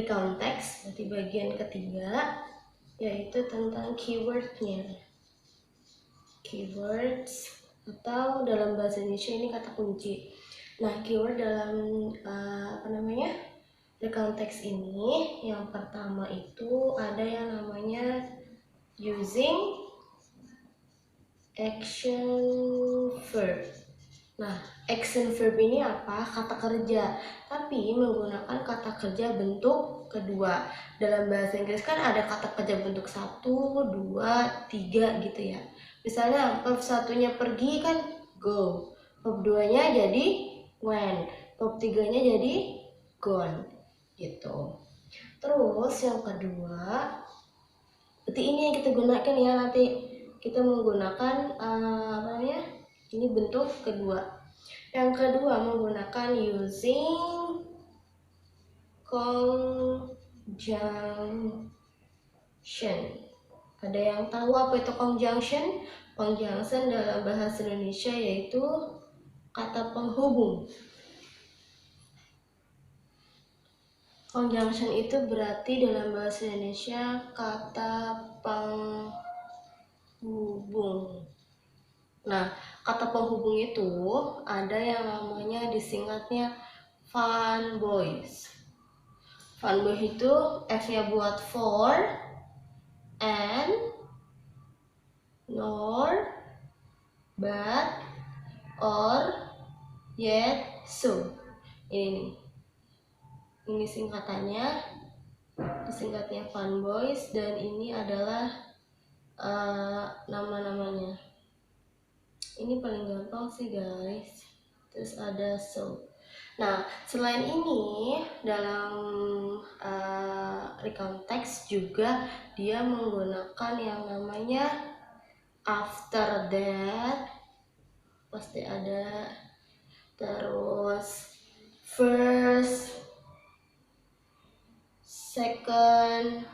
recount text, berarti bagian ketiga, yaitu tentang keywordnya. Keywords atau dalam bahasa Indonesia ini kata kunci. Nah, keyword dalam recount text ini yang pertama itu ada yang namanya using action verb. Nah, action verb ini apa? Kata kerja, tapi menggunakan kata kerja bentuk kedua. Dalam bahasa Inggris kan ada kata kerja bentuk 1, 2, 3 gitu ya. Misalnya verb satunya pergi kan go, verb 2-nya jadi went, verb 3-nya jadi gone gitu. Terus yang kedua, berarti ini yang kita gunakan ya, nanti kita menggunakan ini bentuk kedua. Yang kedua menggunakan using conjunction. Ada yang tahu apa itu conjunction? Conjunction dalam bahasa Indonesia yaitu kata penghubung. Conjunction itu berarti dalam bahasa Indonesia kata penghubung. Nah, kata penghubung itu ada yang namanya disingkatnya fun boys. Fun boys itu F-nya buat for, and, nor, but, or, yet, so. Ini singkatannya, disingkatnya fun boys, dan ini adalah nama-namanya. Ini paling gampang sih guys. Terus ada so. Nah, selain ini dalam recount text juga dia menggunakan yang namanya after that, pasti ada, terus first, second,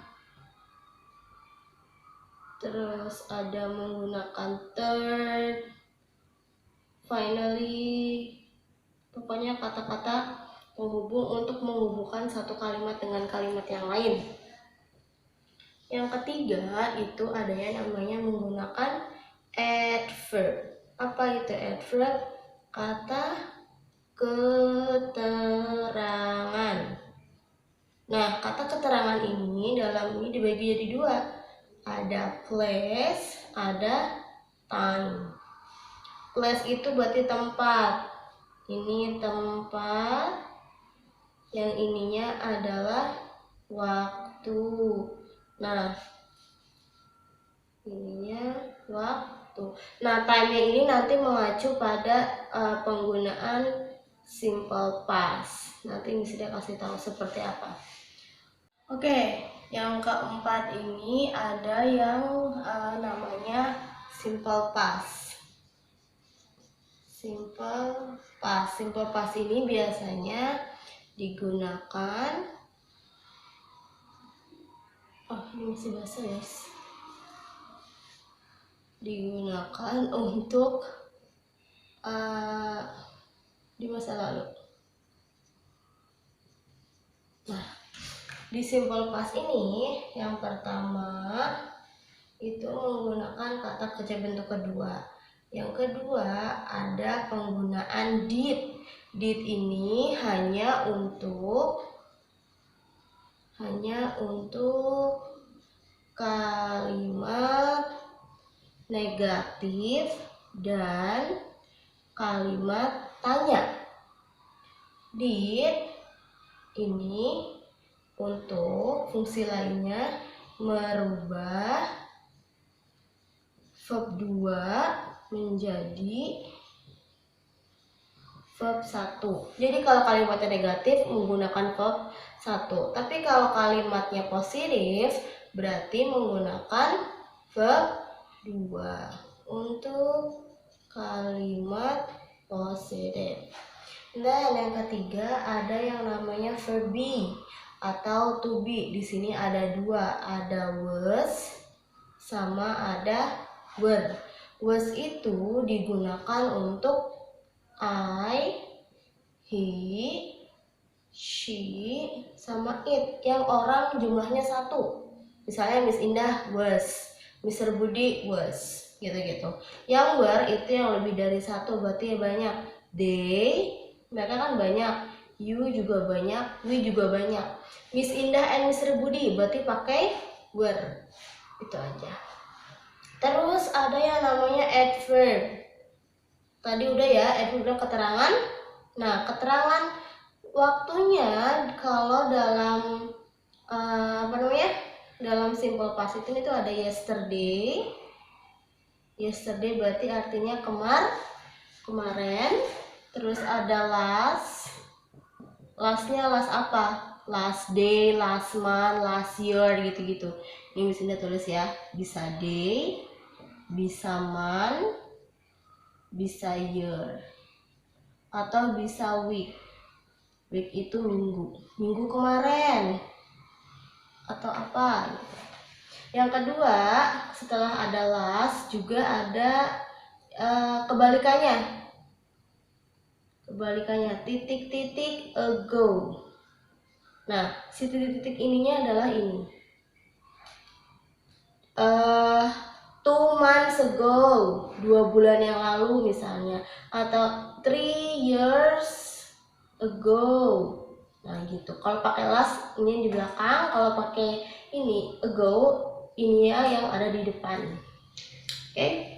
terus ada menggunakan third, finally, pokoknya kata-kata penghubung untuk menghubungkan satu kalimat dengan kalimat yang lain. Yang ketiga itu ada yang namanya menggunakan adverb. Apa itu adverb? Kata keterangan. Nah, kata keterangan ini dalam ini dibagi jadi dua. Ada place, ada time. Place itu berarti tempat. Ini tempat, yang ininya adalah waktu. Nah, ininya waktu. Nah, time-nya ini nanti mengacu pada penggunaan simple past. Nanti Miss Ida kasih tahu seperti apa. Oke, yang keempat ini ada yang namanya simple past. Simple past ini biasanya digunakan, ini masih basah guys, digunakan untuk di masa lalu. Nah, di simple past ini yang pertama itu menggunakan kata kerja bentuk kedua. Yang kedua ada penggunaan did. Did ini hanya untuk kalimat negatif dan kalimat tanya. Did ini untuk fungsi lainnya merubah verb 2 menjadi verb 1. Jadi kalau kalimatnya negatif menggunakan verb 1. Tapi kalau kalimatnya positif berarti menggunakan verb 2 untuk kalimat positif. Dan yang ketiga ada yang namanya verb be atau to be. Di sini ada dua, ada was sama ada were. Was itu digunakan untuk I, he, she sama it yang orang jumlahnya satu. Misalnya Miss Indah was, Mr. Budi was, gitu-gitu. Yang were itu yang lebih dari satu, berarti banyak. They, mereka kan banyak. You juga banyak, we juga banyak. Miss Indah and Mr. Budi berarti pakai were. Itu aja. Terus ada yang namanya adverb. Tadi udah ya, adverb udah keterangan. Nah, keterangan waktunya kalau dalam dalam simple past itu ada yesterday. Yesterday berarti artinya kemarin. Terus ada last. Lastnya last apa? Last day, last month, last year, gitu-gitu. Ini bisa tulis ya. Bisa day, bisa month, bisa year, atau bisa week. Week itu minggu kemarin, atau apa. Yang kedua, setelah ada last juga ada kebalikannya. Titik-titik ago. Nah, si titik-titik ininya adalah ini. 2 months ago, 2 bulan yang lalu misalnya, atau 3 years ago. Nah gitu. Kalau pakai last ini di belakang, kalau pakai ini ago, ininya yang ada di depan. Oke.